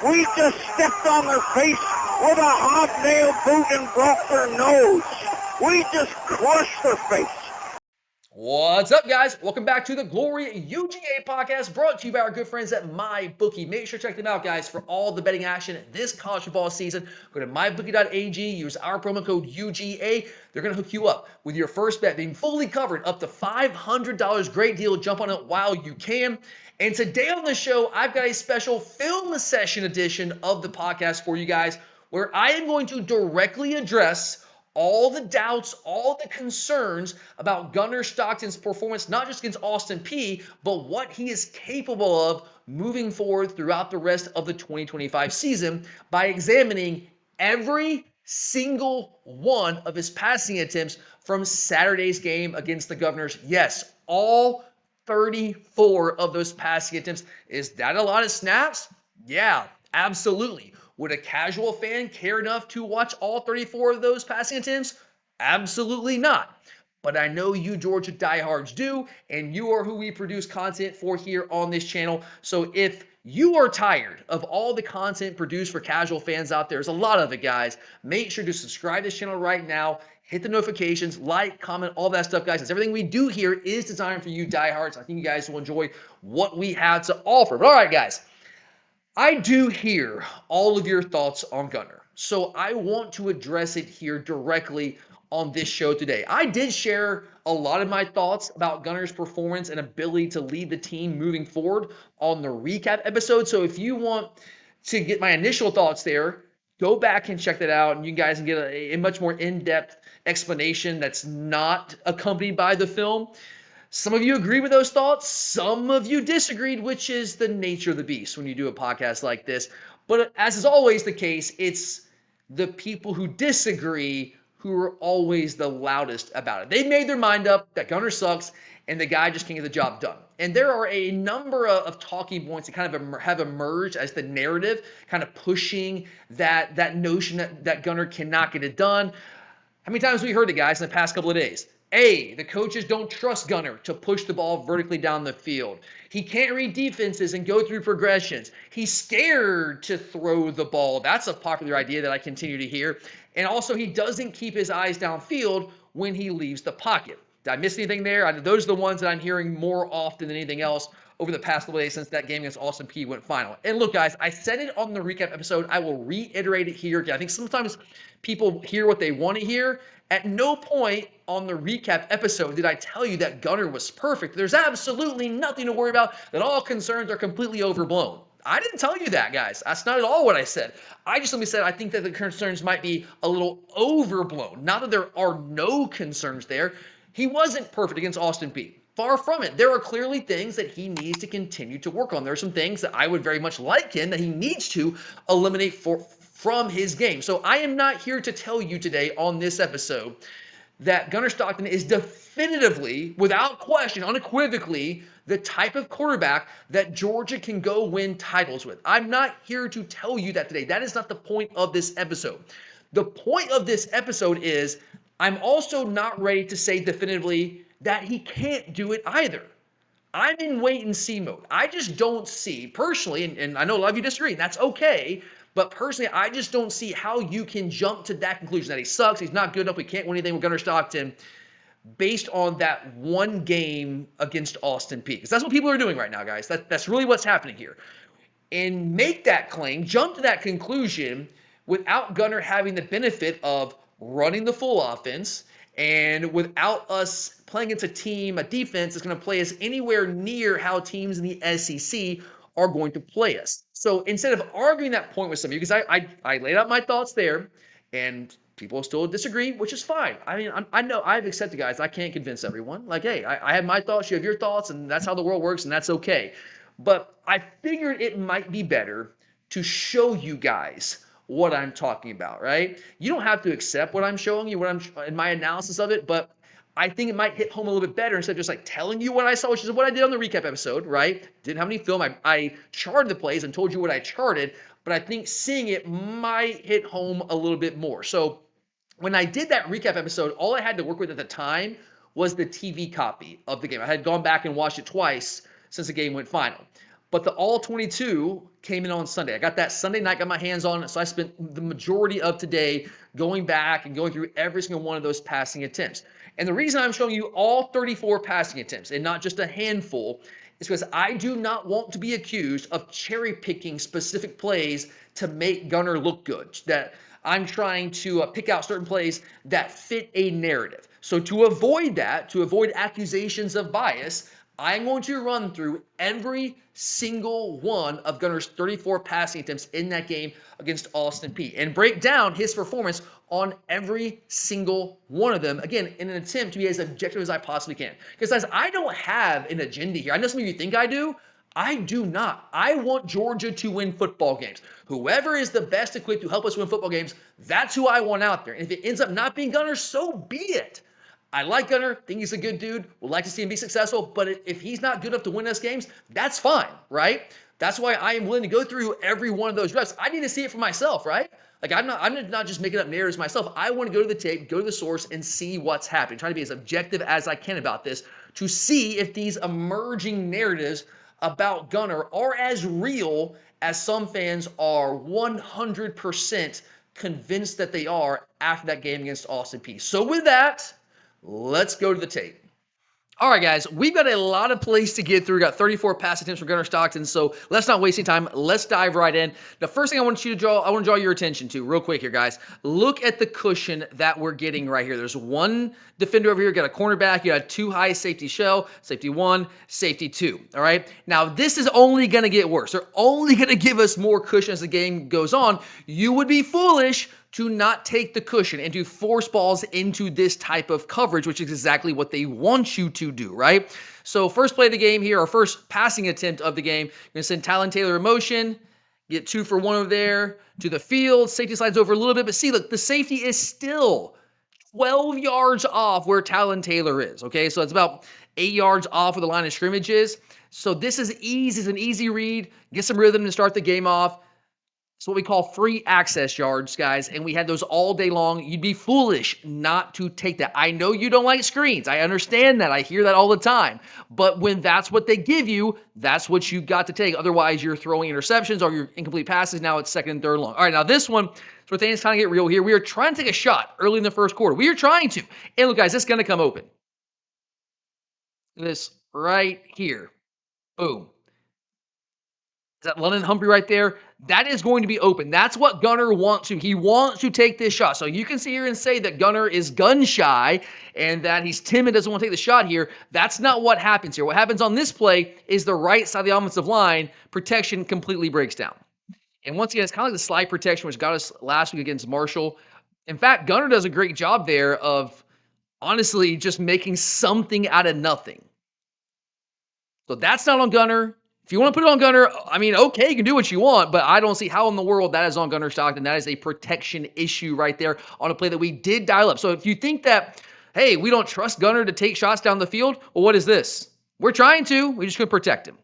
We just stepped on their face with a hobnail boot and broke their nose. We just crushed their face. What's up, guys? Welcome back to the Glory UGA podcast, brought to you by our good friends at MyBookie. Make sure to check them out, guys, for all the betting action this college football season. Go to mybookie.ag, use our promo code UGA. They're going to hook you up with your first bet being fully covered up to $500. Great deal. Jump on it while you can. And today on the show, I've got a special film session edition of the podcast for you guys, where I am going to directly address all the doubts, all the concerns about Gunner Stockton's performance, not just against Austin Peay, but what he is capable of moving forward throughout the rest of the 2025 season by examining every single one of his passing attempts from Saturday's game against the Governors. Yes, all 34 of those passing attempts. Is that a lot of snaps? Yeah, absolutely. Would a casual fan care enough to watch all 34 of those passing attempts? Absolutely not. But I know you Georgia diehards do, and you are who we produce content for here on this channel. So if you are tired of all the content produced for casual fans out there, there's a lot of it, guys, make sure to subscribe to this channel right now. Hit the notifications, like, comment, all that stuff, guys. Because everything we do here is designed for you diehards. I think you guys will enjoy what we have to offer. But all right, guys. I do hear all of your thoughts on Gunner, so I want to address it here directly on this show today. I did share a lot of my thoughts about Gunner's performance and ability to lead the team moving forward on the recap episode, so if you want to get my initial thoughts there, go back and check that out, and you guys can get a much more in-depth explanation that's not accompanied by the film. Some of you agree with those thoughts. Some of you disagreed, which is the nature of the beast when you do a podcast like this. But as is always the case, it's the people who disagree who are always the loudest about it. They made their mind up that Gunner sucks and the guy just can't get the job done. And there are a number of talking points that kind of have emerged as the narrative, kind of pushing that notion that Gunner cannot get it done. How many times have we heard it, guys, in the past couple of days? A, the coaches don't trust Gunner to push the ball vertically down the field. He can't read defenses and go through progressions. He's scared to throw the ball. That's a popular idea that I continue to hear. And also, he doesn't keep his eyes downfield when he leaves the pocket. Did I miss anything there? Those are the ones that I'm hearing more often than anything else over the past couple days since that game against Austin Peay went final. And look, guys, I said it on the recap episode. I will reiterate it here again. I think sometimes people hear what they want to hear. At no point on the recap episode did I tell you that Gunner was perfect. There's absolutely nothing to worry about, that all concerns are completely overblown. I didn't tell you that, guys. That's not at all what I said. I just simply said I think that the concerns might be a little overblown. Not that there are no concerns there. He wasn't perfect against Austin Peay. Far from it. There are clearly things that he needs to continue to work on. There are some things that I would very much like him that he needs to eliminate from his game. So I am not here to tell you today on this episode that Gunner Stockton is definitively, without question, unequivocally, the type of quarterback that Georgia can go win titles with. I'm not here to tell you that today. That is not the point of this episode. The point of this episode is I'm also not ready to say definitively that he can't do it either. I'm in wait and see mode. I just don't see, personally, and I know a lot of you disagree, and that's okay, but personally, I just don't see how you can jump to that conclusion that he sucks, he's not good enough, we can't win anything with Gunner Stockton based on that one game against Austin Peay. Because that's what people are doing right now, guys. That's really what's happening here. And make that claim, jump to that conclusion without Gunner having the benefit of running the full offense and without us playing against a team, a defense that's going to play us anywhere near how teams in the SEC are going to play us. So instead of arguing that point with some of you, because I laid out my thoughts there, and people still disagree, which is fine. I mean, I know I've accepted, guys. I can't convince everyone. Like, hey, I have my thoughts, you have your thoughts, and that's how the world works, and that's okay. But I figured it might be better to show you guys what I'm talking about, right? You don't have to accept what I'm showing you, what I'm in my analysis of it, but I think it might hit home a little bit better instead of just like telling you what I saw, which is what I did on the recap episode, right? Didn't have any film. I charted the plays and told you what I charted, but I think seeing it might hit home a little bit more. So when I did that recap episode, all I had to work with at the time was the TV copy of the game. I had gone back and watched it twice since the game went final. But the all 22 came in on Sunday. I got that Sunday night, got my hands on it. So I spent the majority of today going back and going through every single one of those passing attempts. And the reason I'm showing you all 34 passing attempts and not just a handful is because I do not want to be accused of cherry picking specific plays to make Gunner look good. That I'm trying to pick out certain plays that fit a narrative. So to avoid that, to avoid accusations of bias, I'm going to run through every single one of Gunner's 34 passing attempts in that game against Austin Peay and break down his performance on every single one of them, again, in an attempt to be as objective as I possibly can. Because guys, I don't have an agenda here. I know some of you think I do. I do not. I want Georgia to win football games. Whoever is the best equipped to help us win football games, that's who I want out there. And if it ends up not being Gunner, so be it. I like Gunner, think he's a good dude, would like to see him be successful, but if he's not good enough to win us games, that's fine, right? That's why I am willing to go through every one of those reps. I need to see it for myself, right? Like I'm not just making up narratives myself. I want to go to the tape, go to the source, and see what's happening. Try to be as objective as I can about this to see if these emerging narratives about Gunner are as real as some fans are 100% convinced that they are after that game against Austin Peay. So with that, let's go to the tape. All right, guys, we've got a lot of plays to get through. We got 34 pass attempts for Gunner Stockton, so let's not waste any time. Let's dive right in. The first thing I want to draw your attention to real quick here, guys. Look at the cushion that we're getting right here. There's one defender over here, got a cornerback, you got two high safety shell, safety 1, safety 2. All right. Now, this is only going to get worse. They're only going to give us more cushion as the game goes on. You would be foolish to not take the cushion and to force balls into this type of coverage, which is exactly what they want you to do, right? So first play of the game here, our first passing attempt of the game, you're going to send Talon Taylor in motion, get 2 for 1 over there to the field. Safety slides over a little bit, but see, look, the safety is still 12 yards off where Talon Taylor is, okay? So it's about 8 yards off where the line of scrimmage is. So this is easy. It's an easy read. Get some rhythm to start the game off. It's what we call free access yards, guys, and we had those all day long. You'd be foolish not to take that. I know you don't like screens. I understand that. I hear that all the time. But when that's what they give you, that's what you got to take. Otherwise, you're throwing interceptions or your incomplete passes. Now it's second and third long. All right, now this one, so things kind of get real here. We are trying to take a shot early in the first quarter. We are trying to. And look, guys, it's going to come open. This right here. Boom. Is that London Humphrey right there? That is going to be open. That's what Gunner wants to. He wants to take this shot. So you can sit here and say that Gunner is gun shy and that he's timid, doesn't want to take the shot here. That's not what happens here. What happens on this play is the right side of the offensive line protection completely breaks down. And once again, it's kind of like the slide protection, which got us last week against Marshall. In fact, Gunner does a great job there of honestly just making something out of nothing. So that's not on Gunner. If you want to put it on Gunner, I mean, okay, you can do what you want, but I don't see how in the world that is on Gunner Stockton. That is a protection issue right there on a play that we did dial up. So if you think that, hey, we don't trust Gunner to take shots down the field, well, what is this? We're trying to. We just couldn't protect him.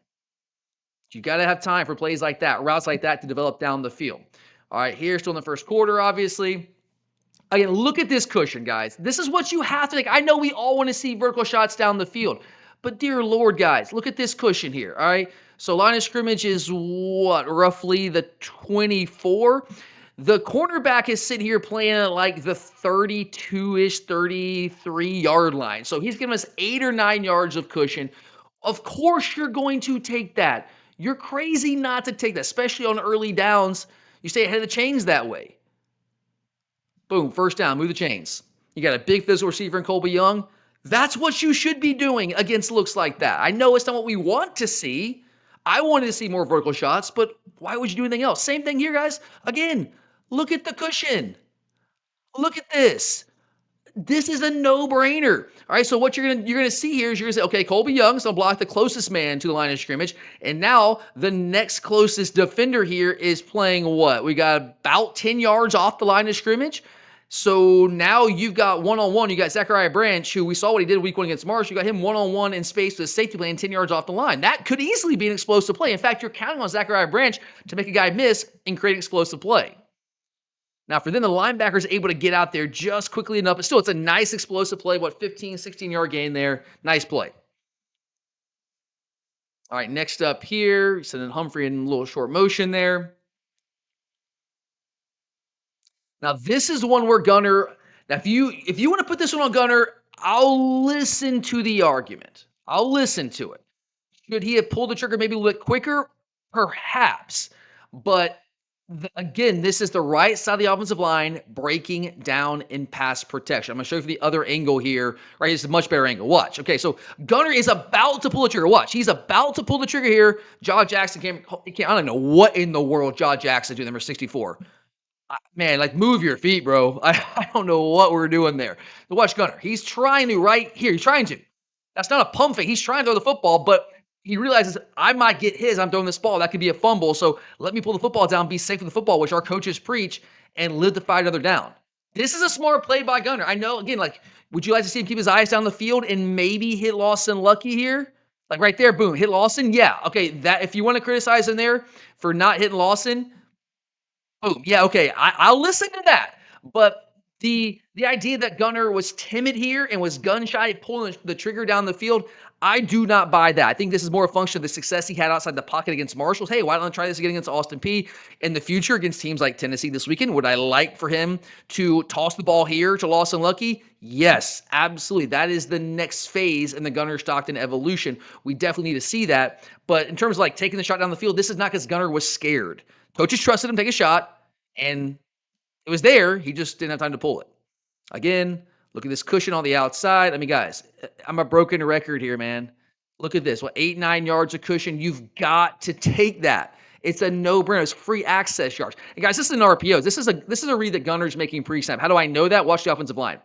You got to have time for plays like that, routes like that to develop down the field. All right, here, still in the first quarter, obviously. Again, look at this cushion, guys. This is what you have to think. I know we all want to see vertical shots down the field. But dear Lord, guys, look at this cushion here, all right? So line of scrimmage is what, roughly the 24? The cornerback is sitting here playing at like the 32-ish, 33-yard line. So he's giving us 8 or 9 yards of cushion. Of course you're going to take that. You're crazy not to take that, especially on early downs. You stay ahead of the chains that way. Boom, first down, move the chains. You got a big physical receiver in Colby Young. That's what you should be doing against looks like that. I know it's not what we want to see. I wanted to see more vertical shots, but why would you do anything else? Same thing here, guys. Again, look at the cushion. Look at this. This is a no-brainer. All right, so what you're gonna see here is you're gonna say, okay, Colby Young's gonna block the closest man to the line of scrimmage, and now the next closest defender here is playing what? We got about 10 yards off the line of scrimmage. So now you've got one-on-one. You got Zachariah Branch, who we saw what he did week 1 against Marsh. You got him one-on-one in space with a safety play and 10 yards off the line. That could easily be an explosive play. In fact, you're counting on Zachariah Branch to make a guy miss and create an explosive play. Now, for them, the linebacker's able to get out there just quickly enough. But still, it's a nice explosive play. What, 15, 16-yard gain there. Nice play. All right, next up here, sending Humphrey in a little short motion there. Now this is one where Gunner. Now if you want to put this one on Gunner, I'll listen to the argument. I'll listen to it. Should he have pulled the trigger maybe a little bit quicker? Perhaps. But again, this is the right side of the offensive line breaking down in pass protection. I'm going to show you the other angle here. Right, it's a much better angle. Watch. Okay, so Gunner is about to pull the trigger. Watch. He's about to pull the trigger here. Jaw Jackson can't. I don't know what in the world Jaw Jackson doing. Number 64. Man, like move your feet, bro. I don't know what we're doing there. But watch Gunner. He's trying to right here. He's trying to. That's not a pump fake. He's trying to throw the football, but he realizes I might get his. I'm throwing this ball. That could be a fumble. So let me pull the football down, be safe with the football, which our coaches preach, and live to fight another down. This is a smart play by Gunner. I know, again, like, would you like to see him keep his eyes down the field and maybe hit Lawson lucky here? Like right there, boom, hit Lawson. Yeah, okay. That if you want to criticize him there for not hitting Lawson, boom. Yeah, okay. I'll listen to that. But the idea that Gunner was timid here and was gun shy pulling the trigger down the field, I do not buy that. I think this is more a function of the success he had outside the pocket against Marshalls. Hey, why don't I try this again against Austin Peay in the future against teams like Tennessee this weekend? Would I like for him to toss the ball here to Lawson Lucky? Yes, absolutely. That is the next phase in the Gunner Stockton evolution. We definitely need to see that. But in terms of like taking the shot down the field, this is not because Gunner was scared. Coaches trusted him to take a shot, and it was there. He just didn't have time to pull it. Again, look at this cushion on the outside. I mean, guys, I'm a broken record here, man. Look at this. What, 8-9 yards of cushion? You've got to take that. It's a no-brainer. It's free access yards. And guys, this is an RPO. This is a read that Gunner's making pre-snap. How do I know that? Watch the offensive line.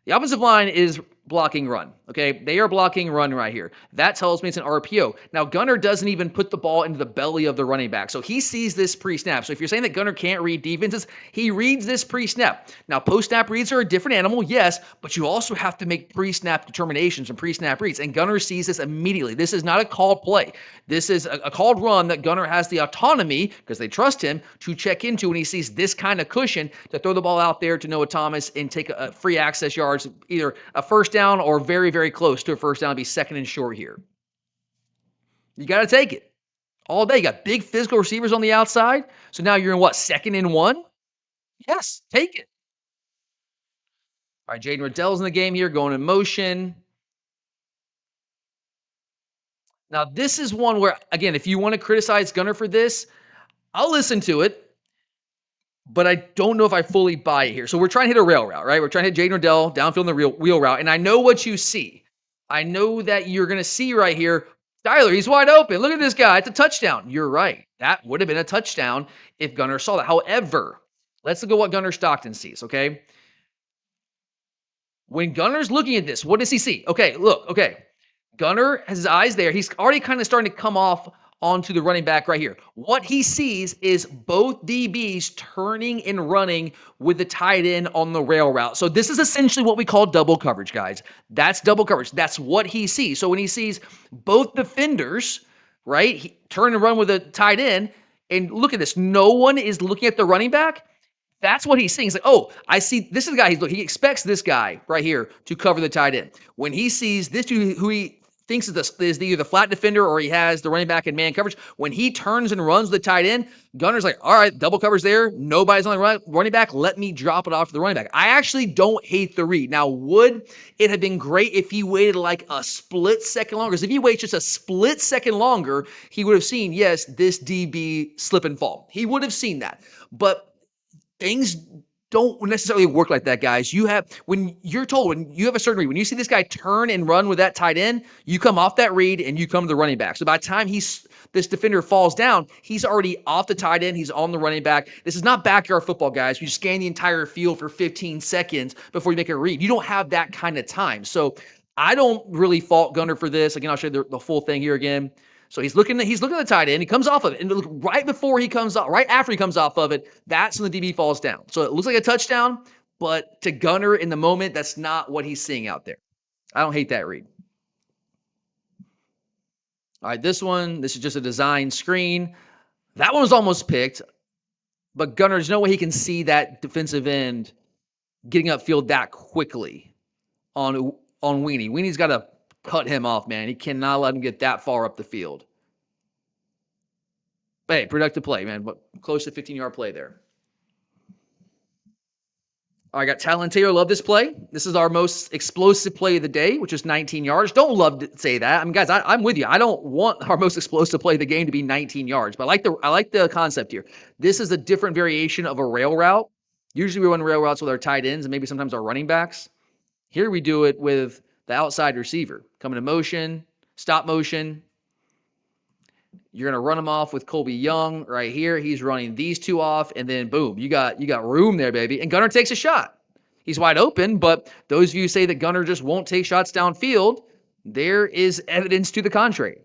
The offensive line is blocking run. Okay, they are blocking run right here. That tells me it's an RPO. Now Gunner doesn't even put the ball into the belly of the running back, so he sees this pre-snap. So if you're saying that Gunner can't read defenses, he reads this pre-snap. Now post-snap reads are a different animal, yes, but you also have to make pre-snap determinations and pre-snap reads. And Gunner sees this immediately. This is not a called play. This is a called run that Gunner has the autonomy, because they trust him, to check into when he sees this kind of cushion to throw the ball out there to Noah Thomas and take a free access yards, either a first down or very, very close to a first down, be second and short here. You got to take it all day. You got big physical receivers on the outside. So now you're in what, second and one? Yes, take it. All right, Jaden Riddell's in the game here, going in motion. Now, this is one where, again, if you want to criticize Gunner for this, I'll listen to it, but I don't know if I fully buy it here. So we're trying to hit a rail route, right? We're trying to hit Jaden Riddell downfield in the wheel route, and I know what you see. I know that you're going to see right here, Tyler, he's wide open. Look at this guy. It's a touchdown. You're right. That would have been a touchdown if Gunner saw that. However, let's look at what Gunner Stockton sees, okay? When Gunner's looking at this, what does he see? Okay, look, okay. Gunner has his eyes there. He's already kind of starting to come off onto the running back right here. What he sees is both DBs turning and running with the tight end on the rail route. So this is essentially what we call double coverage, guys. That's double coverage. That's what he sees. So when he sees both defenders, right, turn and run with a tight end, and look at this, no one is looking at the running back. That's what he's seeing. He's like, oh, I see. This is the guy. He expects this guy right here to cover the tight end. When he sees this dude who he thinks is either the flat defender or he has the running back in man coverage, when he turns and runs the tight end, Gunner's like, all right, double coverage there. Nobody's on the running back. Let me drop it off to the running back. I actually don't hate the read. Now, would it have been great if he waited like a split second longer? Because if he waits just a split second longer, he would have seen, yes, this DB slip and fall. He would have seen that. But things don't necessarily work like that, guys. When you have a certain read, when you see this guy turn and run with that tight end, you come off that read and you come to the running back. So by the time this defender falls down, he's already off the tight end. He's on the running back. This is not backyard football, guys. You scan the entire field for 15 seconds before you make a read. You don't have that kind of time. So I don't really fault Gunner for this. Again, I'll show you the full thing here again. So he's looking at the tight end. He comes off of it. And right after he comes off of it, that's when the DB falls down. So it looks like a touchdown, but to Gunner in the moment, that's not what he's seeing out there. I don't hate that read. All right, this is just a design screen. That one was almost picked, but Gunner, there's no way he can see that defensive end getting upfield that quickly on Weenie. Weenie's got to cut him off, man. He cannot let him get that far up the field. Hey, productive play, man. But close to 15-yard play there. I got Talon Taylor. Love this play. This is our most explosive play of the day, which is 19 yards. Don't love to say that. I mean, guys, I'm with you. I don't want our most explosive play of the game to be 19 yards, but I like the concept here. This is a different variation of a rail route. Usually we run rail routes with our tight ends and maybe sometimes our running backs. Here we do it with the outside receiver. Coming to motion, stop motion. You're gonna run him off with Colby Young right here. He's running these two off, and then boom, you got room there, baby. And Gunner takes a shot. He's wide open, but those of you who say that Gunner just won't take shots downfield, there is evidence to the contrary.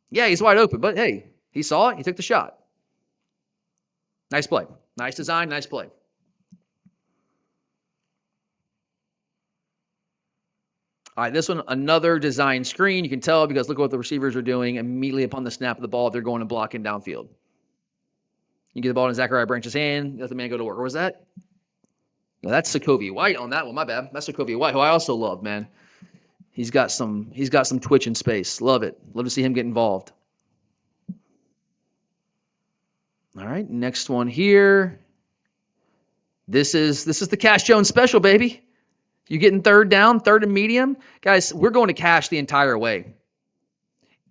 Yeah, he's wide open, but hey, he saw it. He took the shot. Nice play. Nice design. Nice play. All right, this one, another design screen. You can tell because look at what the receivers are doing immediately upon the snap of the ball. They're going to block and downfield. You get the ball in Zachariah Branch's hand. Let the man go to work. Or was that? No, that's Sokovia White on that one. My bad. That's Sokovia White, who I also love, man. He's got some twitch in space. Love it. Love to see him get involved. All right, next one here. This is the Cash Jones special, baby. You getting third down, third and medium? Guys, we're going to cash the entire way.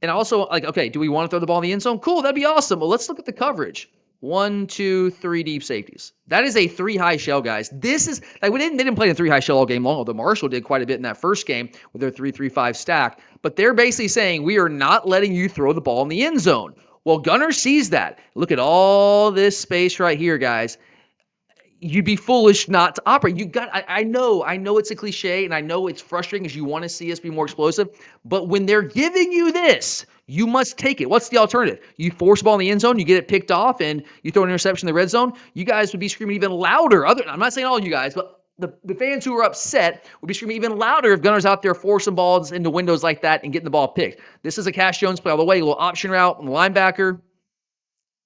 And also, like, okay, do we want to throw the ball in the end zone? Cool, that'd be awesome. Well, let's look at the coverage. 1, 2, 3 deep safeties. That is a 3 high shell, guys. This is like they didn't play in 3 high shell all game long, although Marshall did quite a bit in that first game with their 3-3-5 stack. But they're basically saying we are not letting you throw the ball in the end zone. Well, Gunner sees that. Look at all this space right here, guys. You'd be foolish not to operate. I know it's a cliche and I know it's frustrating because you want to see us be more explosive, but when they're giving you this, you must take it. What's the alternative? You force the ball in the end zone, you get it picked off, and you throw an interception in the red zone. You guys would be screaming even louder. I'm not saying all you guys, but the fans who are upset would be screaming even louder if Gunner's out there forcing balls into windows like that and getting the ball picked. This is a Cash Jones play all the way, a little option route on the linebacker.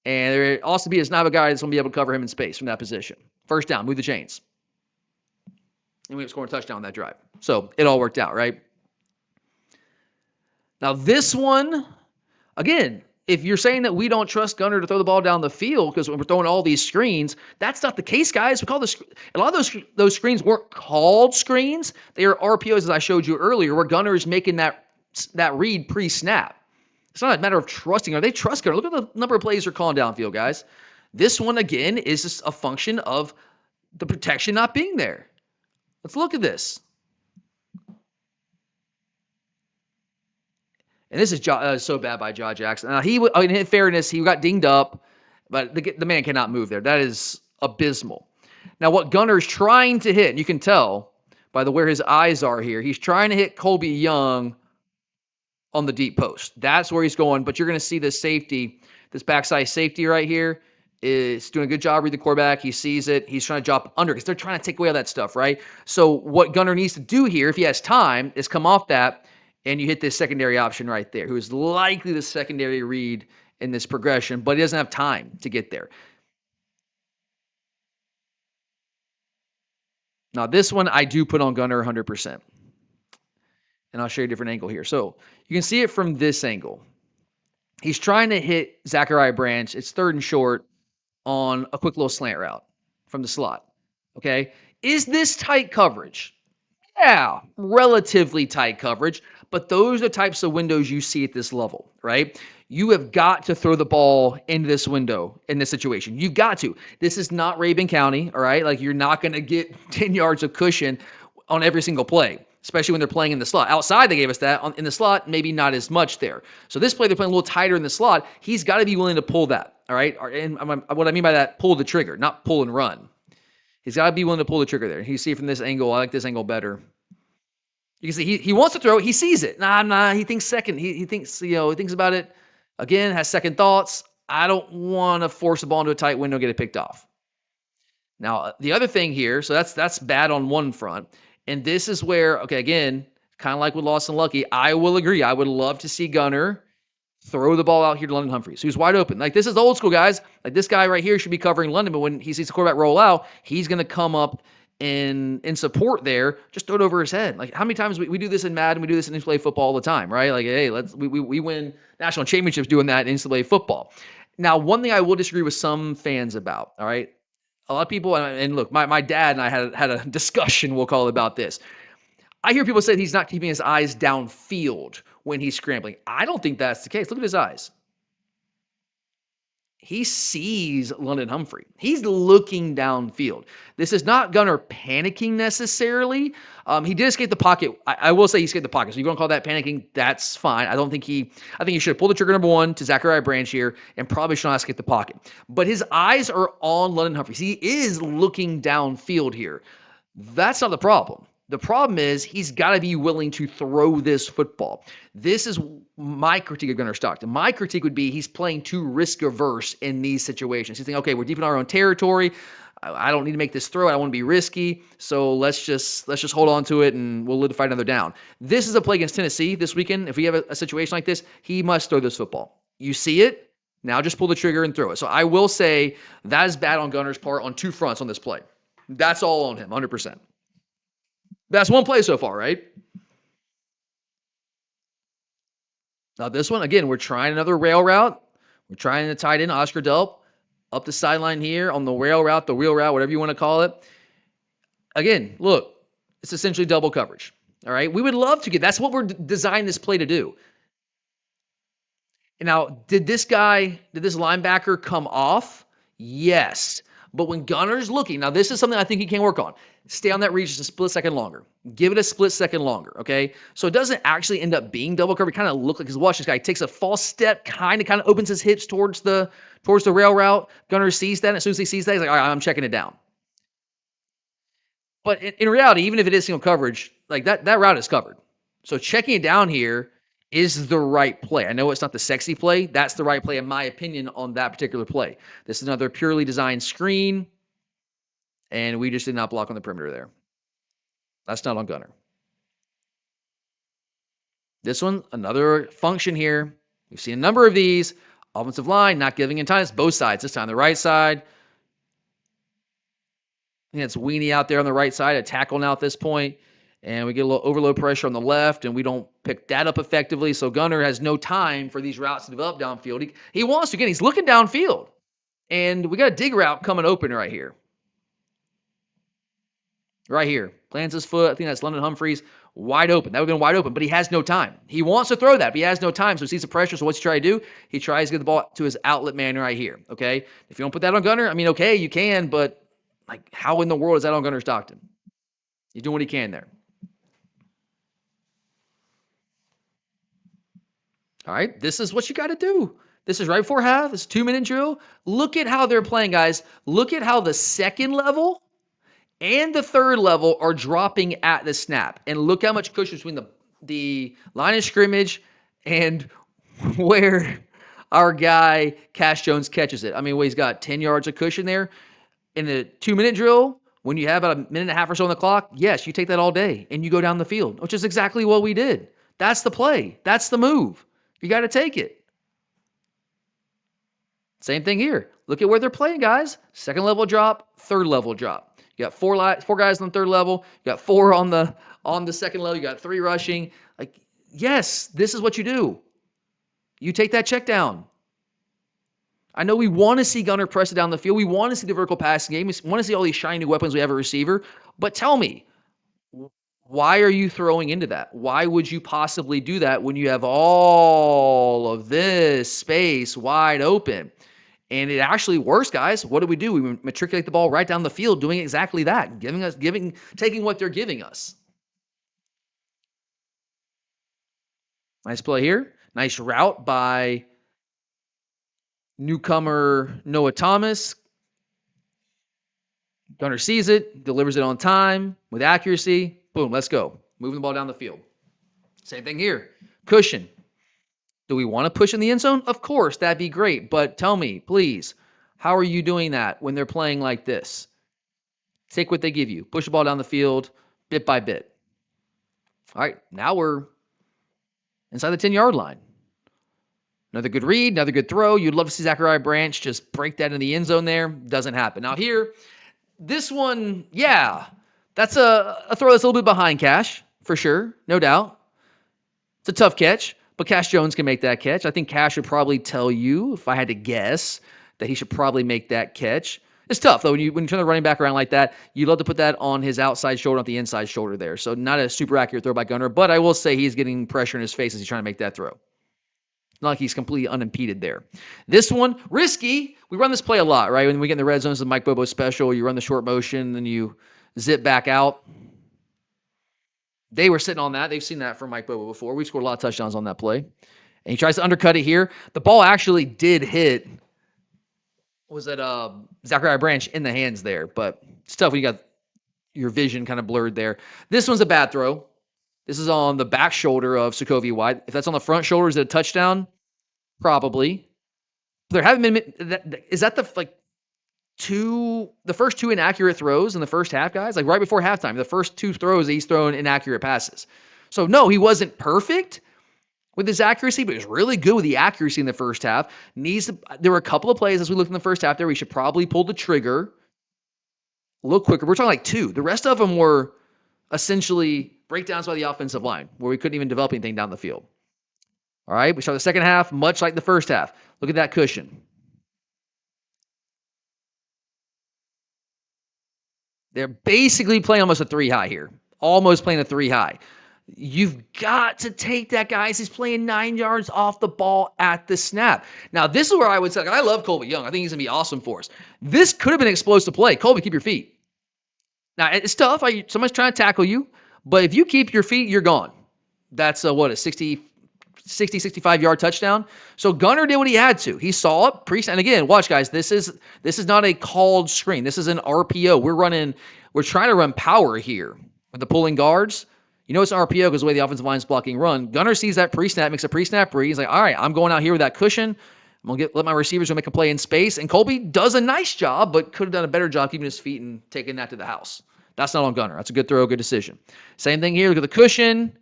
And Austin Peay is not a guy that's going to be able to cover him in space from that position. First down, move the chains. And we have scored a touchdown on that drive. So it all worked out, right? Now this one, again, if you're saying that we don't trust Gunner to throw the ball down the field because we're throwing all these screens, that's not the case, guys. We call this a lot of those screens weren't called screens. They are RPOs, as I showed you earlier, where Gunner is making that read pre-snap. It's not a matter of trusting. Are they trust Gunner? Look at the number of plays they're calling downfield, guys. This one, again, is just a function of the protection not being there. Let's look at this. And this is so bad by Jaw Jackson. Now, in fairness, he got dinged up, but the man cannot move there. That is abysmal. Now, what Gunner's trying to hit, and you can tell by where his eyes are here, he's trying to hit Colby Young on the deep post. That's where he's going, but you're going to see this safety, this backside safety right here, is doing a good job reading the quarterback. He sees it. He's trying to drop under because they're trying to take away all that stuff, right? So what Gunner needs to do here, if he has time, is come off that, and you hit this secondary option right there, who is likely the secondary read in this progression, but he doesn't have time to get there. Now, this one I do put on Gunner 100%. And I'll show you a different angle here. So you can see it from this angle. He's trying to hit Zachariah Branch. It's third and short on a quick little slant route from the slot. Okay. Is this tight coverage? Yeah, relatively tight coverage, but those are the types of windows you see at this level, right? You have got to throw the ball into this window in this situation. You've got to. This is not Rabin County, all right? Like, you're not going to get 10 yards of cushion on every single play, especially when they're playing in the slot. Outside, they gave us that. In the slot, maybe not as much there. So this play, they're playing a little tighter in the slot. He's got to be willing to pull that, all right? And what I mean by that, pull the trigger, not pull and run. He's got to be willing to pull the trigger there. You see from this angle, I like this angle better. You can see he wants to throw it. He sees it. Nah. He thinks second. He thinks, he thinks about it. Again, has second thoughts. I don't want to force the ball into a tight window and get it picked off. Now, the other thing here, so that's bad on one front. And this is where, okay, again, kind of like with Lawson Lucky, I will agree. I would love to see Gunner throw the ball out here to London Humphreys, who's wide open. Like, this is old school, guys. Like, this guy right here should be covering London, but when he sees the quarterback roll out, he's going to come up in support there, just throw it over his head. Like, how many times we do this in Madden, we do this in NCAA football all the time, right? Like, hey, we win national championships doing that in NCAA football. Now, one thing I will disagree with some fans about, all right? A lot of people, and look, my dad and I had a discussion, we'll call it, about this. I hear people say he's not keeping his eyes downfield when he's scrambling. I don't think that's the case. Look at his eyes. He sees London Humphrey. He's looking downfield. This is not Gunner panicking necessarily. He did escape the pocket. I will say he escaped the pocket. So if you want to call that panicking, that's fine. I think he should have pulled the trigger number one to Zachariah Branch here and probably should not escape the pocket. But his eyes are on London Humphrey. He is looking downfield here. That's not the problem. The problem is he's got to be willing to throw this football. This is my critique of Gunner Stockton. My critique would be he's playing too risk averse in these situations. He's thinking, okay, we're deep in our own territory. I don't need to make this throw. I don't want to be risky. So let's just hold on to it and we'll live to fight another down. This is a play against Tennessee this weekend. If we have a situation like this, he must throw this football. You see it, now just pull the trigger and throw it. So I will say that is bad on Gunner's part on two fronts on this play. That's all on him, 100%. That's one play so far, right? Now this one, again, we're trying another rail route. We're trying to tight end Oscar Delp up the sideline here on the rail route, the wheel route, whatever you want to call it. Again, look, it's essentially double coverage. All right. We would love to get, that's what we're designing this play to do. Now, did this linebacker come off? Yes. But when Gunner's looking, now this is something I think he can work on. Stay on that reach just a split second longer. Give it a split second longer, okay? So it doesn't actually end up being double coverage. It kind of look like, because watch this guy. He takes a false step, kind of opens his hips towards the rail route. Gunner sees that, and as soon as he sees that, he's like, all right, I'm checking it down. But in reality, even if it is single coverage, like that route is covered. So checking it down here is the right play. I know it's not the sexy play. That's the right play, in my opinion, on that particular play. This is another purely designed screen, and we just did not block on the perimeter there. That's not on Gunner. This one, another function here. We've seen a number of these. Offensive line not giving in time. It's both sides. This time the right side. I think it's Weenie out there on the right side, a tackle now at this point. And we get a little overload pressure on the left, and we don't pick that up effectively. So Gunner has no time for these routes to develop downfield. He wants to, again, he's looking downfield. And we got a dig route coming open right here. Right here. Plants his foot. I think that's London Humphreys. Wide open. That would have been wide open, but he has no time. He wants to throw that, but he has no time. So he sees the pressure. So what's he try to do? He tries to get the ball to his outlet man right here. Okay. If you don't put that on Gunner, I mean, okay, you can, but like, how in the world is that on Gunner Stockton? He's doing what he can there. All right. This is what you got to do. This is right before half. It's 2-minute drill. Look at how they're playing, guys. Look at how the second level and the third level are dropping at the snap. And look how much cushion between the line of scrimmage and where our guy Cash Jones catches it. I mean, he's got 10 yards of cushion there. In the 2-minute drill, when you have about a minute and a half or so on the clock, yes, you take that all day and you go down the field, which is exactly what we did. That's the play. That's the move. You got to take it. Same thing here. Look at where they're playing, guys. Second level drop, third level drop. You got four guys on the third level. You got 4 on the second level. You got 3 rushing. Like, yes, this is what you do. You take that check down. I know we want to see Gunner press it down the field. We want to see the vertical passing game. We want to see all these shiny weapons we have at receiver. But tell me, why are you throwing into that? Why would you possibly do that when you have all of this space wide open? And it actually works, guys. What do? We matriculate the ball right down the field, doing exactly that, taking what they're giving us. Nice play here. Nice route by newcomer Noah Thomas. Gunner sees it, delivers it on time with accuracy. Boom, let's go. Moving the ball down the field. Same thing here. Cushion. Do we want to push in the end zone? Of course, that'd be great. But tell me, please, how are you doing that when they're playing like this? Take what they give you. Push the ball down the field bit by bit. All right, now we're inside the 10-yard line. Another good read, another good throw. You'd love to see Zachariah Branch just break that in the end zone there. Doesn't happen. Now here, this one, yeah, that's a throw that's a little bit behind Cash, for sure, no doubt. It's a tough catch. But Cash Jones can make that catch. I think Cash would probably tell you, if I had to guess, that he should probably make that catch. It's tough, though. When you turn the running back around like that, you love to put that on his outside shoulder, not the inside shoulder there. So not a super accurate throw by Gunner, but I will say he's getting pressure in his face as he's trying to make that throw. Not like he's completely unimpeded there. This one, risky. We run this play a lot, right? When we get in the red zones, the Mike Bobo special, you run the short motion, then you zip back out. They were sitting on that. They've seen that from Mike Bobo before. We scored a lot of touchdowns on that play. And he tries to undercut it here. The ball actually did hit, was that Zachariah Branch in the hands there, but it's tough when you got your vision kind of blurred there. This one's a bad throw. This is on the back shoulder of Sokovia White. If that's on the front shoulder, is it a touchdown? Probably. There haven't been. Is that the first two inaccurate throws in the first half, guys? Like right before halftime, the first two throws he's thrown inaccurate passes. So no, he wasn't perfect with his accuracy, but he was really good with the accuracy in the first half. There were a couple of plays as we looked in the first half there. We should probably pull the trigger a little quicker. We're talking like 2. The rest of them were essentially breakdowns by the offensive line where we couldn't even develop anything down the field. All right, we start the second half much like the first half. Look at that cushion. They're basically playing almost a 3 high here. Almost playing a 3 high. You've got to take that, guys. He's playing 9 yards off the ball at the snap. Now, this is where I would say, I love Colby Young. I think he's going to be awesome for us. This could have been an explosive play. Colby, keep your feet. Now, it's tough. Somebody's trying to tackle you, but if you keep your feet, you're gone. That's a 65-yard touchdown. So Gunner did what he had to. He saw it. And again, watch, guys. This is not a called screen. This is an RPO. We're trying to run power here with the pulling guards. You know it's an RPO because the way the offensive line is blocking run. Gunner sees that pre-snap, makes a pre-snap read. He's like, all right, I'm going out here with that cushion. I'm going to let my receivers go make a play in space. And Colby does a nice job, but could have done a better job keeping his feet and taking that to the house. That's not on Gunner. That's a good throw, good decision. Same thing here. Look at the cushion.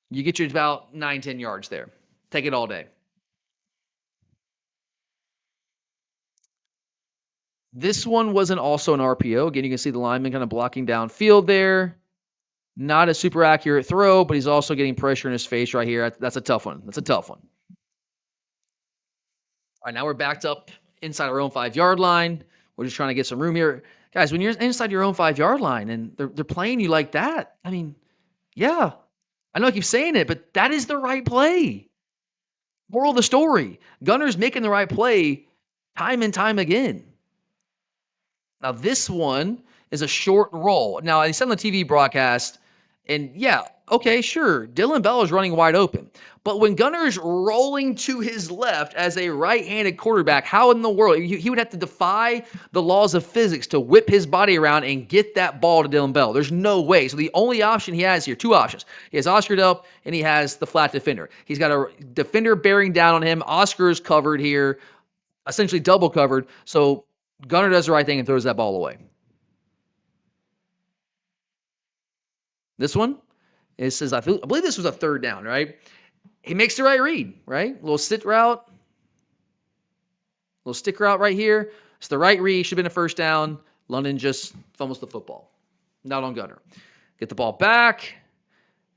You get you about 9-10 yards there. Take it all day. This one wasn't also an RPO. Again, you can see the lineman kind of blocking downfield there. Not a super accurate throw, but he's also getting pressure in his face right here. That's a tough one. That's a tough one. All right, now we're backed up inside our own 5-yard line. We're just trying to get some room here. Guys, when you're inside your own 5-yard line and they're playing you like that, I mean, yeah, I know I keep saying it, but that is the right play. Moral of the story, Gunner's making the right play time and time again. Now, this one is a short roll. Now, I said on the TV broadcast, and yeah, okay, sure, Dylan Bell is running wide open. But when Gunner is rolling to his left as a right-handed quarterback, how in the world? He would have to defy the laws of physics to whip his body around and get that ball to Dylan Bell. There's no way. So the only option he has here, 2 options. He has Oscar Delp, and he has the flat defender. He's got a defender bearing down on him. Oscar's covered here, essentially double covered. So Gunner does the right thing and throws that ball away. This one, it says, I believe this was a 3rd down, right? He makes the right read, right? Little stick route right here. It's the right read. Should have been a 1st down. London just fumbles the football. Not on Gunner. Get the ball back.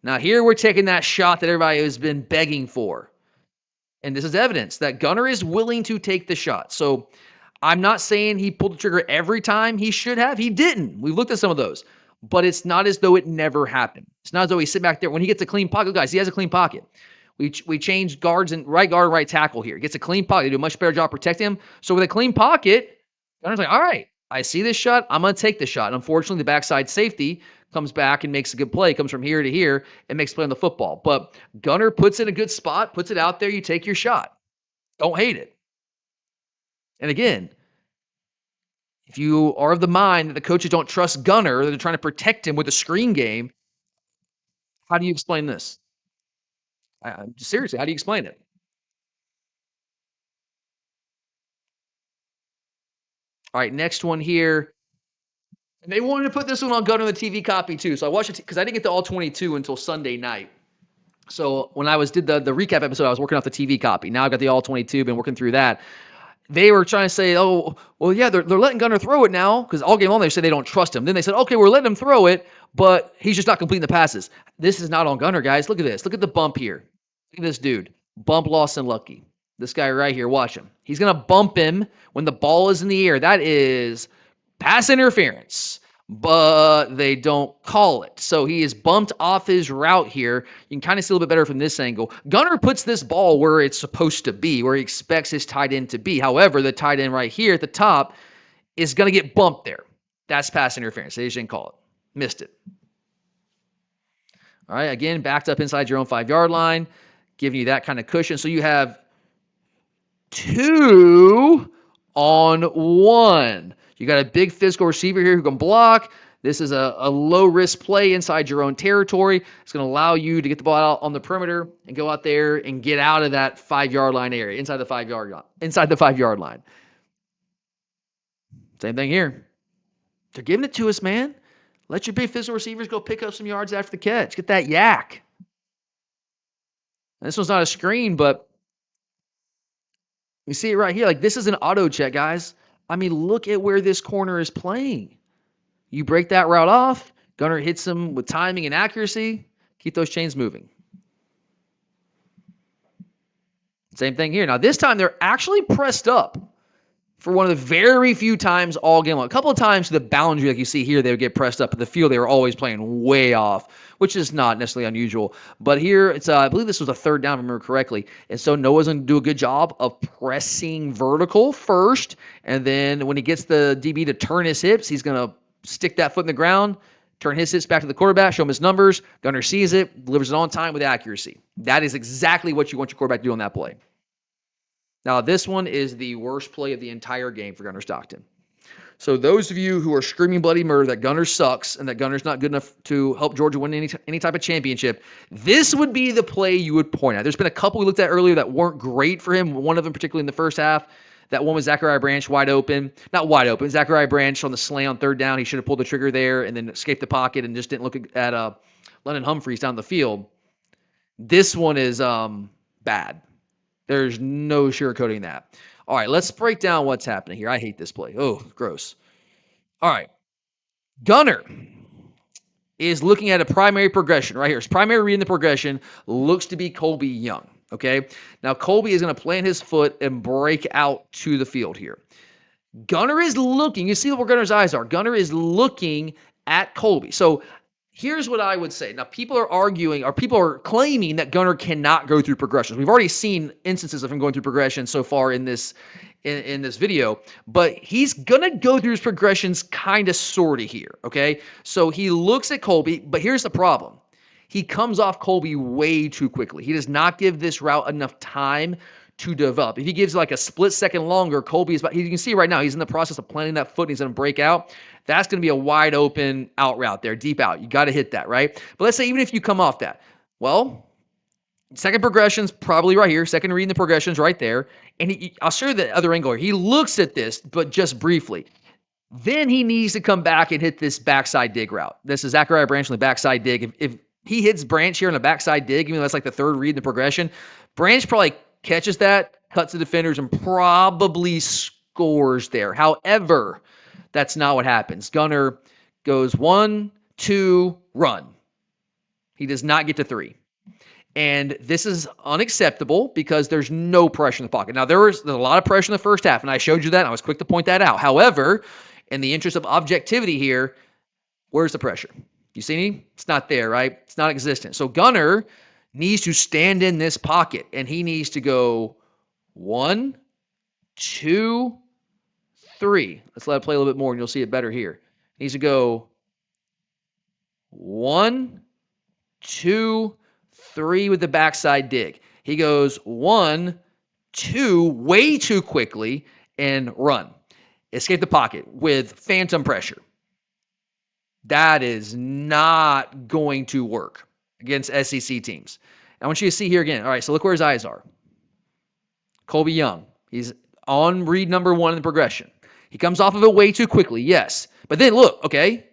Now here we're taking that shot that everybody has been begging for. And this is evidence that Gunner is willing to take the shot. So I'm not saying he pulled the trigger every time. He should have. He didn't. We've looked at some of those. But it's not as though it never happened. It's not as though he sit back there. When he gets a clean pocket, guys, he has a clean pocket. We changed guards and right guard, right tackle here. He gets a clean pocket. They do a much better job protecting him. So with a clean pocket, Gunner's like, all right, I see this shot. I'm going to take the shot. And unfortunately, the backside safety comes back and makes a good play. Comes from here to here and makes a play on the football. But Gunner puts it in a good spot, puts it out there. You take your shot. Don't hate it. And again, if you are of the mind that the coaches don't trust Gunner, that they're trying to protect him with a screen game, how do you explain this? Seriously, how do you explain it? All right, next one here. And they wanted to put this one on Gunner in the TV copy too. So I watched it because I didn't get to all 22 until Sunday night. So when I did the recap episode, I was working off the TV copy. Now I've got the all 22, been working through that. They were trying to say, oh, well, yeah, they're letting Gunner throw it now because all game long they said they don't trust him. Then they said, okay, we're letting him throw it, but he's just not completing the passes. This is not on Gunner, guys. Look at this. Look at the bump here. Look at this dude. Bump Lawson Lucky. This guy right here. Watch him. He's going to bump him when the ball is in the air. That is pass interference, but they don't call it. So he is bumped off his route here. You can kind of see a little bit better from this angle. Gunner puts this ball where it's supposed to be, where he expects his tight end to be. However, the tight end right here at the top is going to get bumped there. That's pass interference. They just didn't call it. Missed it. All right, again, backed up inside your own 5-yard line, giving you that kind of cushion. So you have 2 on 1. You got a big physical receiver here who can block. This is a low-risk play inside your own territory. It's going to allow you to get the ball out on the perimeter and go out there and get out of that 5-yard line area, inside the 5-yard line. Same thing here. They're giving it to us, man. Let your big physical receivers go pick up some yards after the catch. Get that yak. And this one's not a screen, but you see it right here. Like, this is an auto check, guys. I mean, look at where this corner is playing. You break that route off. Gunner hits him with timing and accuracy. Keep those chains moving. Same thing here. Now, this time they're actually pressed up for one of the very few times all game long. A couple of times to the boundary, like you see here, they would get pressed up. But the field, they were always playing way off, which is not necessarily unusual. But here, it's I believe this was a 3rd down, if I remember correctly. And so Noah's going to do a good job of pressing vertical first. And then when he gets the DB to turn his hips, he's going to stick that foot in the ground, turn his hips back to the quarterback, show him his numbers. Gunner sees it, delivers it on time with accuracy. That is exactly what you want your quarterback to do on that play. Now, this one is the worst play of the entire game for Gunner Stockton. So those of you who are screaming bloody murder that Gunner sucks and that Gunner's not good enough to help Georgia win any type of championship, this would be the play you would point at. There's been a couple we looked at earlier that weren't great for him. One of them, particularly in the first half, that one was Zachariah Branch wide open. Not wide open. Zachariah Branch on the slant on 3rd down. He should have pulled the trigger there and then escaped the pocket and just didn't look at Lennon Humphreys down the field. This one is bad. There's no sugarcoating that. All right, let's break down what's happening here. I hate this play. Oh, gross. All right. Gunner is looking at a primary progression right here. His primary read in the progression looks to be Colby Young, okay? Now, Colby is going to plant his foot and break out to the field here. Gunner is looking. You see where Gunner's eyes are. Gunner is looking at Colby. So here's what I would say. Now, people are arguing, or people are claiming that Gunner cannot go through progressions. We've already seen instances of him going through progressions so far in this video, but he's gonna go through his progressions kind of sorta here. Okay, so he looks at Colby, but here's the problem. He comes off Colby way too quickly. He does not give this route enough time to develop. If he gives like a split second longer, Colby is about, you can see right now, he's in the process of planting that foot and he's going to break out. That's going to be a wide open out route there, deep out. You got to hit that, right? But let's say even if you come off that, well, second progression's probably right here. Second reading the progression's right there. And I'll show you the other angle here. He looks at this, but just briefly. Then he needs to come back and hit this backside dig route. This is Zachariah Branch on the backside dig. If he hits Branch here on the backside dig, even though that's like the 3rd read in the progression, Branch probably catches that, cuts the defenders, and probably scores there. However, that's not what happens. Gunner goes 1, 2, run. He does not get to 3. And this is unacceptable because there's no pressure in the pocket. Now, there's a lot of pressure in the first half, and I showed you that, and I was quick to point that out. However, in the interest of objectivity here, where's the pressure? You see me? It's not there, right? It's not existent. So Gunner needs to stand in this pocket, and he needs to go 1, 2, 3. Let's let it play a little bit more, and you'll see it better here. He needs to go 1, 2, 3 with the backside dig. He goes 1, 2, way too quickly, and run. Escape the pocket with phantom pressure. That is not going to work against SEC teams. I want you to see here again. All right, so look where his eyes are. Colby Young. He's on read number 1 in the progression. He comes off of it way too quickly, yes. But then look, okay.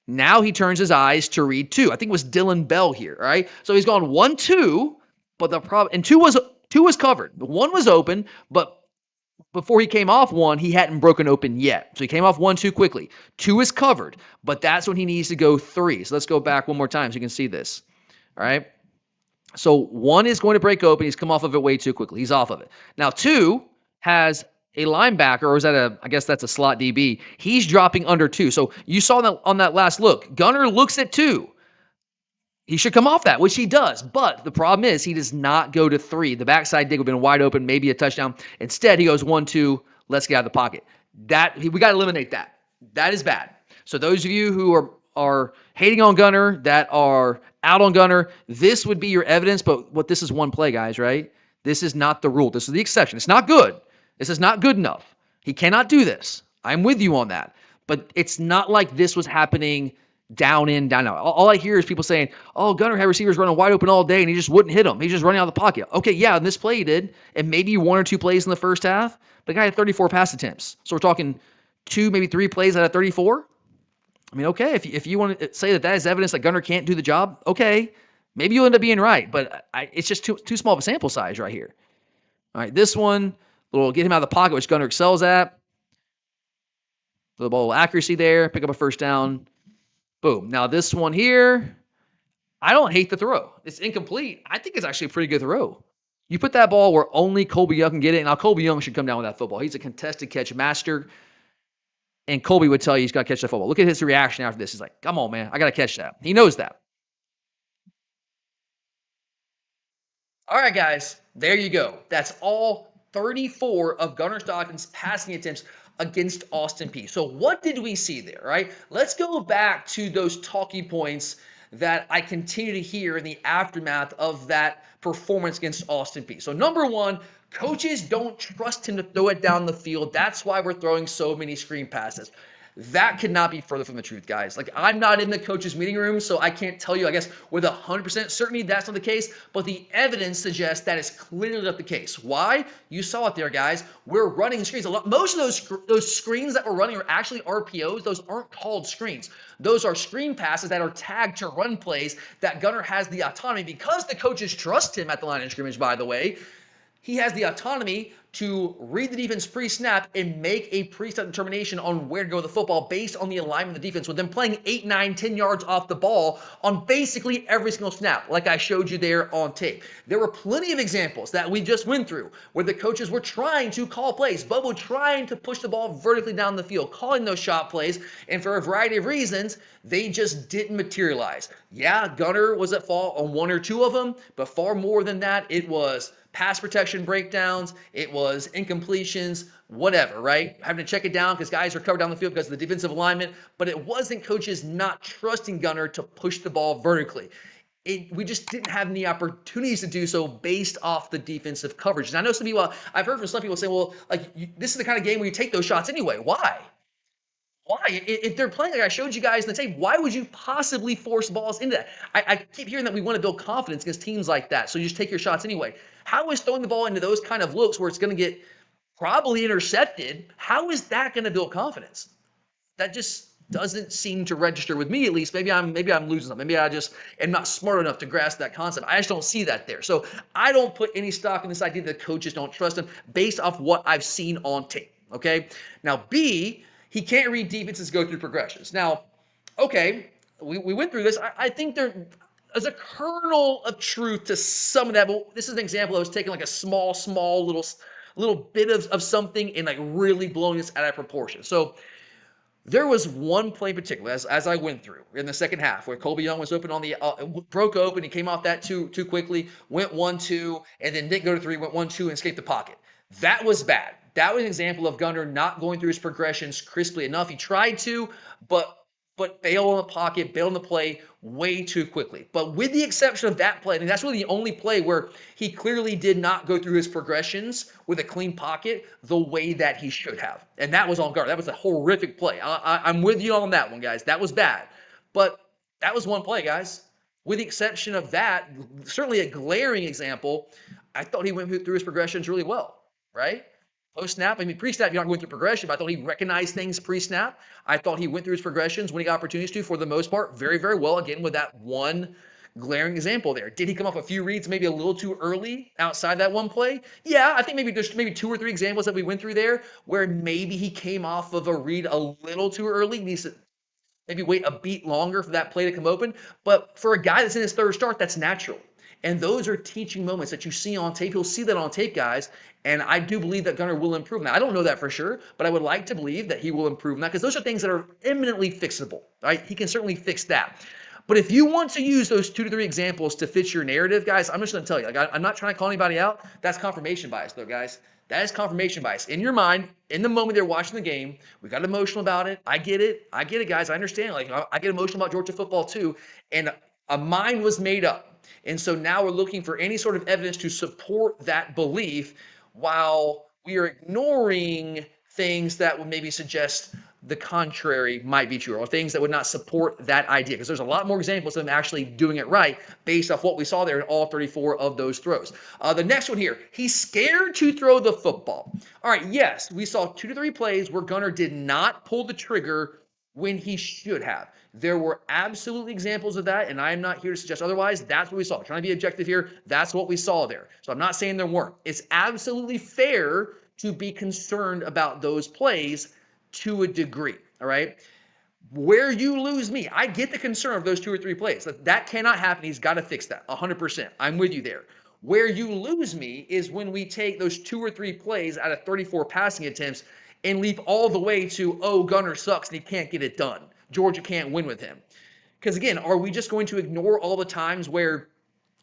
Now he turns his eyes to read 2. I think it was Dylan Bell here, all right? So he's gone 1, 2, but the problem, and 2 was covered. 1 was open, but before he came off 1, he hadn't broken open yet. So he came off 1 too quickly. 2 is covered, but that's when he needs to go 3. So let's go back one more time so you can see this. All right. So one is going to break open. He's come off of it way too quickly. He's off of it. Now two has a linebacker, or is that I guess that's a slot DB. He's dropping under two. So you saw that on that last look. Gunner looks at two. He should come off that, which he does. But the problem is he does not go to three. The backside dig would have been wide open, maybe a touchdown. Instead, he goes 1-2. Let's get out of the pocket. We got to eliminate that. That is bad. So those of you who are hating on Gunner, that are out on Gunner, this would be your evidence. But what this is one play, guys, right? This is not the rule. This is the exception. It's not good. This is not good enough. He cannot do this. I'm with you on that. But it's not like this was happening down in, down out. All I hear is people saying, oh, Gunner had receivers running wide open all day and he just wouldn't hit them. He's just running out of the pocket. Okay, yeah, in this play he did, and maybe one or two plays in the first half. The guy had 34 pass attempts. So we're talking 2, maybe 3 plays out of 34. I mean, okay, if you want to say that is evidence that Gunner can't do the job, okay, maybe you'll end up being right. But it's just too small of a sample size right here. All right, this one, little get him out of the pocket, which Gunner excels at. A little accuracy there, pick up a first down. Boom. Now this one here, I don't hate the throw. It's incomplete. I think it's actually a pretty good throw. You put that ball where only Colby Young can get it. Now, Colby Young should come down with that football. He's a contested catch master. And Colby would tell you he's got to catch that football. Look at his reaction after this. He's like, come on, man. I got to catch that. He knows that. All right, guys. There you go. That's all 34 of Gunner Stockton's passing attempts against Austin Peay. So what did we see there, right? Let's go back to those talking points that I continue to hear in the aftermath of that performance against Austin Peay. So number one, coaches don't trust him to throw it down the field. That's why we're throwing so many screen passes. That could not be further from the truth, guys. Like, I'm not in the coach's meeting room, so I can't tell you, I guess, with 100% certainty that's not the case, but the evidence suggests that is clearly not the case. Why? You saw it there, guys. We're running screens. Most of those screens that we're running are actually RPOs. Those aren't called screens. Those are screen passes that are tagged to run plays that Gunner has the autonomy, because the coaches trust him at the line of scrimmage, by the way. He has the autonomy to read the defense pre-snap and make a pre-snap determination on where to go with the football based on the alignment of the defense, with them playing 8, 9, 10 yards off the ball on basically every single snap, like I showed you there on tape. There were plenty of examples that we just went through where the coaches were trying to call plays, Bobo trying to push the ball vertically down the field, calling those shot plays, and for a variety of reasons, they just didn't materialize. Yeah, Gunner was at fault on 1 or 2 of them, but far more than that, it was pass protection breakdowns, it was incompletions, whatever, right? Having to check it down because guys are covered down the field because of the defensive alignment, but it wasn't coaches not trusting Gunner to push the ball vertically. We just didn't have any opportunities to do so based off the defensive coverage. And I know some people, I've heard from some people say, well, like, this is the kind of game where you take those shots anyway. Why? Why? If they're playing like I showed you guys in the tape, why would you possibly force balls into that? I keep hearing that we want to build confidence against teams like that, so you just take your shots anyway. How is throwing the ball into those kind of looks where it's going to get probably intercepted, how is that going to build confidence? That just doesn't seem to register with me, at least. Maybe I'm losing something. Maybe I just am not smart enough to grasp that concept. I just don't see that there. So I don't put any stock in this idea that coaches don't trust him based off what I've seen on tape. Okay. Now, B, he can't read defenses go through progressions. Now, okay, we went through this. I think there's a kernel of truth to some of that, but this is an example. I was taking like a small little bit of something and like really blowing this out of proportion. So there was one play in particular, as I went through in the second half, where Colby Young was open on the broke open. He came off that too quickly, went 1-2, and then didn't go to 3, went 1-2, and escaped the pocket. That was bad. That was an example of Gunner not going through his progressions crisply enough. He tried to, but bailed on the pocket, bailed on the play way too quickly. But with the exception of that play, and that's really the only play where he clearly did not go through his progressions with a clean pocket the way that he should have. And that was on guard. That was a horrific play. I'm with you on that one, guys. That was bad. But that was one play, guys. With the exception of that, certainly a glaring example, I thought he went through his progressions really well, right? Post-snap, I mean, pre-snap, you're not going through progression, but I thought he recognized things pre-snap. I thought he went through his progressions when he got opportunities to, for the most part, very, very well, again, with that one glaring example there. Did he come off a few reads maybe a little too early outside that one play? Yeah, I think maybe there's maybe 2 or 3 examples that we went through there where maybe he came off of a read a little too early. He needs to maybe wait a beat longer for that play to come open. But for a guy that's in his third start, that's natural. And those are teaching moments that you see on tape. You'll see that on tape, guys. And I do believe that Gunner will improve. Now, I don't know that for sure, but I would like to believe that he will improve that because those are things that are eminently fixable, right? He can certainly fix that. But if you want to use those 2 to 3 examples to fit your narrative, guys, I'm just going to tell you, like, I'm not trying to call anybody out. That's confirmation bias, though, guys. That is confirmation bias. In your mind, in the moment they're watching the game, we got emotional about it. I get it. I get it, guys. I understand. Like, I get emotional about Georgia football, too. And a mind was made up. And so now we're looking for any sort of evidence to support that belief while we are ignoring things that would maybe suggest the contrary might be true, or things that would not support that idea. Because there's a lot more examples of them actually doing it right based off what we saw there in all 34 of those throws. The next one here, he's scared to throw the football. All right, yes, we saw 2 to 3 plays where Gunner did not pull the trigger when he should have. There were absolutely examples of that, and I am not here to suggest otherwise. That's what we saw. I'm trying to be objective here. That's what we saw there. So I'm not saying there weren't. It's absolutely fair to be concerned about those plays to a degree. All right. Where you lose me, I get the concern of those 2 or 3 plays. That cannot happen. He's got to fix that 100%. I'm with you there. Where you lose me is when we take those 2 or 3 plays out of 34 passing attempts and leap all the way to, oh, Gunner sucks and he can't get it done. Georgia can't win with him. Because again, are we just going to ignore all the times where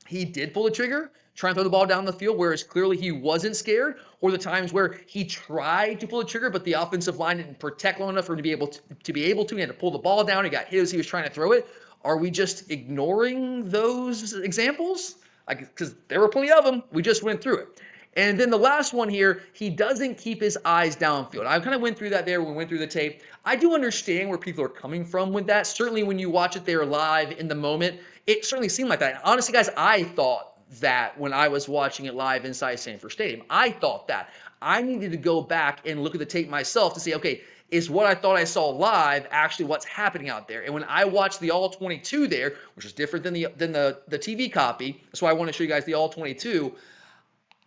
he did pull the trigger, try and throw the ball down the field, whereas clearly he wasn't scared, or the times where he tried to pull the trigger, but the offensive line didn't protect long enough for him to be able to, he had to pull the ball down, he got hit as he was trying to throw it. Are we just ignoring those examples? Because there were plenty of them. We just went through it. And then the last one here, he doesn't keep his eyes downfield. I kind of went through that there when we went through the tape. I do understand where people are coming from with that. Certainly when you watch it there live in the moment, it certainly seemed like that. Honestly, guys, I thought that when I was watching it live inside Sanford Stadium. I thought that. I needed to go back and look at the tape myself to say, okay, is what I thought I saw live actually what's happening out there? And when I watched the all 22 there, which is different than the TV copy, that's why I want to show you guys the all 22.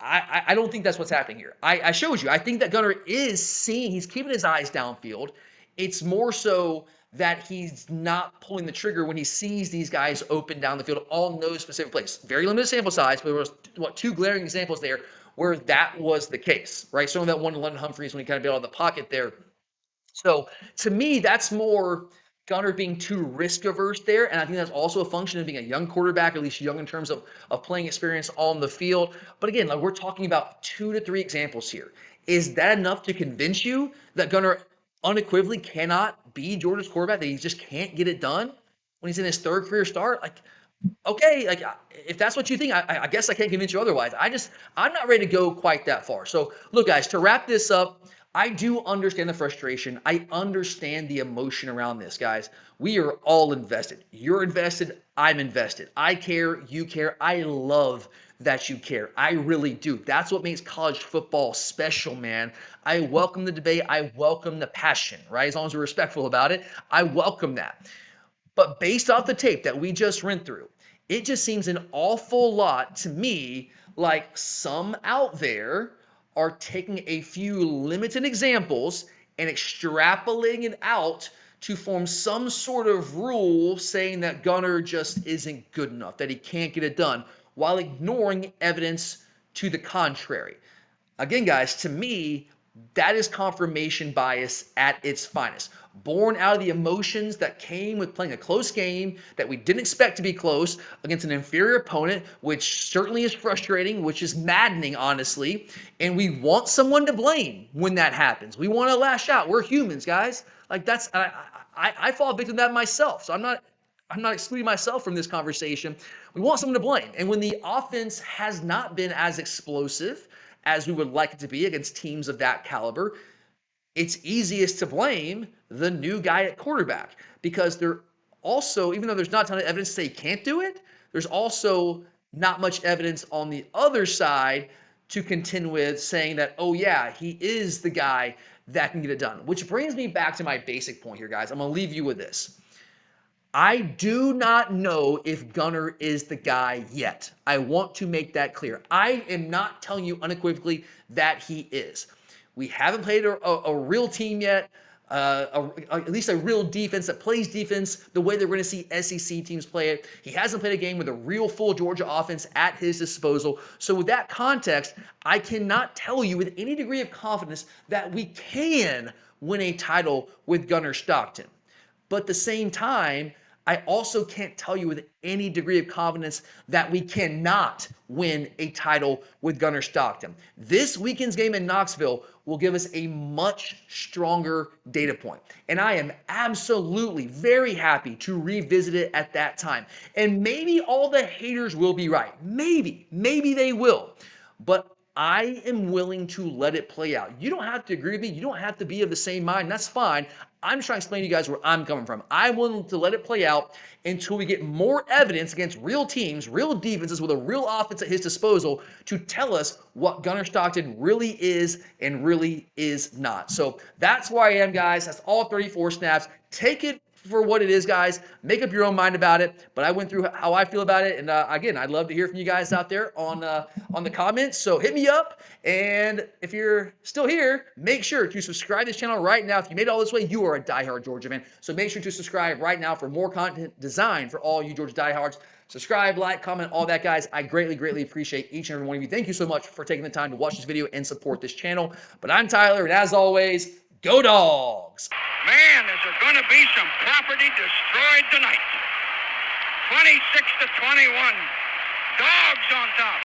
I don't think that's what's happening here. I showed you. I think that Gunner is seeing, he's keeping his eyes downfield. It's more so that he's not pulling the trigger when he sees these guys open down the field on those specific plays. Very limited sample size, but there was, 2 glaring examples there where that was the case, right? Some of that one to London Humphreys when he kind of got out of the pocket there. So to me, that's more Gunner being too risk averse there. And I think that's also a function of being a young quarterback, at least young in terms of playing experience on the field. But again, like we're talking about 2 to 3 examples here. Is that enough to convince you that Gunner unequivocally cannot be Georgia's quarterback, that he just can't get it done when he's in his 3rd career start? Like, okay, like if that's what you think, I guess I can't convince you otherwise. I'm not ready to go quite that far. So look, guys, to wrap this up, I do understand the frustration. I understand the emotion around this, guys. We are all invested. You're invested. I'm invested. I care. You care. I love that you care. I really do. That's what makes college football special, man. I welcome the debate. I welcome the passion, right? As long as we're respectful about it, I welcome that. But based off the tape that we just went through, it just seems an awful lot to me like some out there are taking a few limited examples and extrapolating it out to form some sort of rule saying that Gunner just isn't good enough, that he can't get it done, while ignoring evidence to the contrary. Again, guys, to me, that is confirmation bias at its finest. Born out of the emotions that came with playing a close game that we didn't expect to be close against an inferior opponent, which certainly is frustrating, which is maddening, honestly. And we want someone to blame when that happens. We want to lash out. We're humans, guys. Like I fall victim to that myself. So I'm not excluding myself from this conversation. We want someone to blame. And when the offense has not been as explosive as we would like it to be against teams of that caliber, it's easiest to blame the new guy at quarterback because they're also, even though there's not a ton of evidence to say he can't do it, there's also not much evidence on the other side to contend with saying that, oh yeah, he is the guy that can get it done. Which brings me back to my basic point here, guys. I'm going to leave you with this. I do not know if Gunner is the guy yet. I want to make that clear. I am not telling you unequivocally that he is. We haven't played a real team yet, at least a real defense that plays defense the way they're going to see SEC teams play it. He hasn't played a game with a real full Georgia offense at his disposal. So with that context, I cannot tell you with any degree of confidence that we can win a title with Gunner Stockton. But at the same time, I also can't tell you with any degree of confidence that we cannot win a title with Gunner Stockton. This weekend's game in Knoxville will give us a much stronger data point. And I am absolutely very happy to revisit it at that time. And maybe all the haters will be right. Maybe they will. But I am willing to let it play out. You don't have to agree with me. You don't have to be of the same mind. That's fine. I'm just trying to explain to you guys where I'm coming from. I'm willing to let it play out until we get more evidence against real teams, real defenses with a real offense at his disposal to tell us what Gunner Stockton really is and really is not. So that's where I am, guys. That's all 34 snaps. Take it for what it is, guys. Make up your own mind about it. But I went through how I feel about it, and again, I'd love to hear from you guys out there on the comments. So hit me up, and if you're still here, make sure to subscribe to this channel right now. If you made it all this way, you are a diehard Georgia fan. So make sure to subscribe right now for more content designed for all you Georgia diehards. Subscribe, like, comment, all that, guys. I greatly appreciate each and every one of you. Thank you so much for taking the time to watch this video and support this channel. But I'm Tyler, and as always, go Dogs! Man, is there going to be some property destroyed tonight. 26-21. Dogs on top.